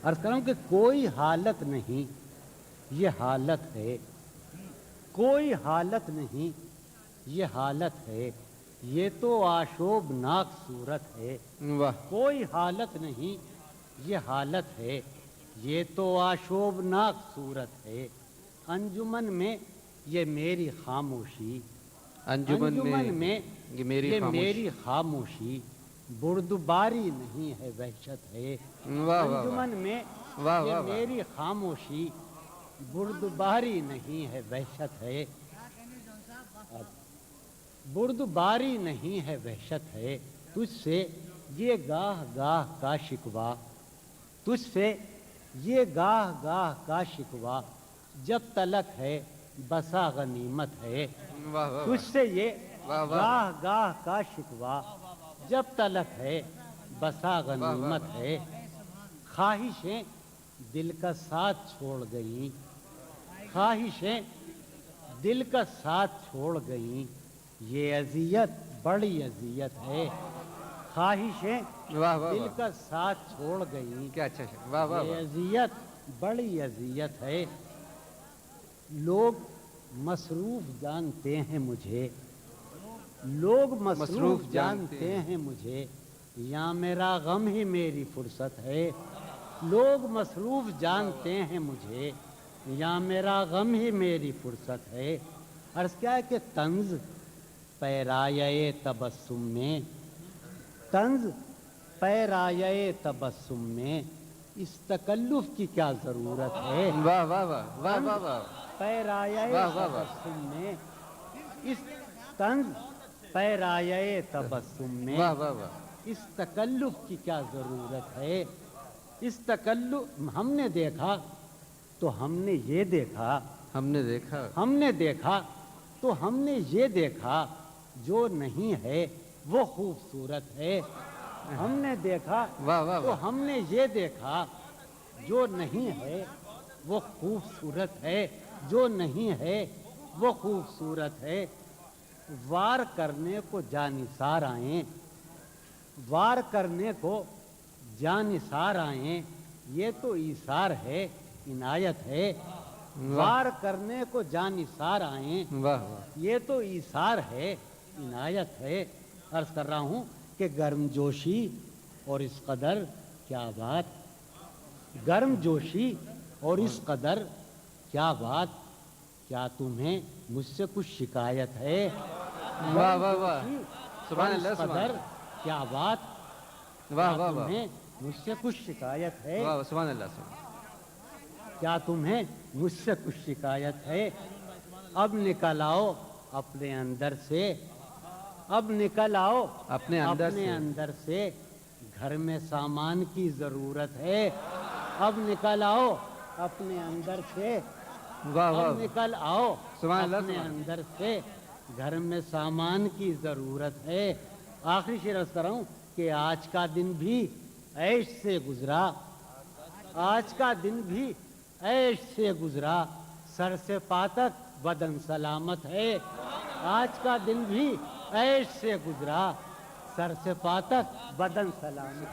عرض کروں کہ کوئی حالت نہیں یہ حالت ہے، کوئی حالت نہیں یہ حالت ہے، یہ تو آشوبناک صورت ہے۔ واہ کوئی حالت نہیں یہ حالت ہے، یہ تو آشوبناک صورت ہے۔ انجمن میں یہ میری خاموشی، انجمن میں یہ میری خاموشی، بردباری نہیں ہے وحشت ہے۔ انجمن میں یہ میری خاموشی، بردباری نہیں ہے وحشت ہے۔ بردباری نہیں ہے وحشت ہے، تجھ سے یہ گاہ گاہ کا شکوہ، تجھ سے یہ گاہ گاہ کا شکوہ، جب تلک ہے بسا غنیمت ہے۔ تجھ سے یہ گاہ گاہ کا شکوہ، جب تلک ہے بسا غنیمت ہے۔ خواہشیں دل کا ساتھ چھوڑ گئیں، خواہشیں دل کا ساتھ چھوڑ گئیں، یہ اذیت بڑی اذیت ہے۔ خواہشیں دل کا ساتھ چھوڑ گئیں، کیا اچھا یہ اذیت بڑی اذیت ہے۔ لوگ مصروف جانتے ہیں مجھے، لوگ مصروف جانتے ہیں مجھے، یا میرا غم ہی میری فرصت ہے۔ لوگ مصروف جانتے ہیں مجھے، یا میرا غم ہی میری فرصت ہے۔ عرض کیا ہے کہ طنز پیرایہ تبسم میں، طنز پیرایہ تبسم میں اس تکلف کی کیا ضرورت ہے۔ واہ واہ واہ واہ واہ واہ پیرایہ تبسم میں اس طنز پیرایہ تبسم میں واہ واہ واہ اس تکلف کی کیا ضرورت ہے۔ اس تکلف ہم نے دیکھا تو ہم نے یہ دیکھا، ہم نے دیکھا ہم نے دیکھا تو ہم نے یہ دیکھا، جو نہیں ہے وہ خوبصورت ہے۔ ہم نے دیکھا واہ واہ تو ہم نے یہ دیکھا، جو نہیں ہے وہ خوبصورت ہے، جو نہیں ہے وہ خوبصورت ہے۔ وار کرنے کو جانثار آئیں، وار کرنے کو جانثار آئیں، یہ تو ایثار ہے عنایت ہے۔ وار کرنے کو جانثار آئیں، واہ واہ یہ تو ایثار ہے عنایت ہے۔ عرض کر رہا ہوں کہ گرم جوشی اور اس قدر کیا بات، گرم جوشی اور اس قدر کیا بات، کیا تمہیں مجھ سے کچھ شکایت ہے۔ واہ واہ واہ جوشی سبحان اور اللہ اس سبحان قدر اللہ کیا بات، واہ کیا واہ واہ تمہیں مجھ سے کچھ شکایت ہے۔ واہ سبحان اللہ سبحان اللہ۔ کیا تمہیں مجھ سے کچھ شکایت ہے۔ اب نکل آؤ اپنے اندر سے، اب نکل آؤ اپنے اندر سے، گھر میں سامان کی ضرورت ہے۔ اب نکل آؤ اپنے اندر سے، واہ واہ اب نکل آؤ سبحان اللہ اپنے سبحان اللہ۔ اندر سے، گھر میں سامان کی ضرورت ہے۔ آخری شعر عرض کر رہا ہوں کہ آج کا دن بھی عیش سے گزرا، آج کا دن بھی عیش سے گزرا، سر سے پا تک بدن سلامت ہے۔ آج کا دن بھی عیش سے گزرا، سر سے پا تک بدن سلامت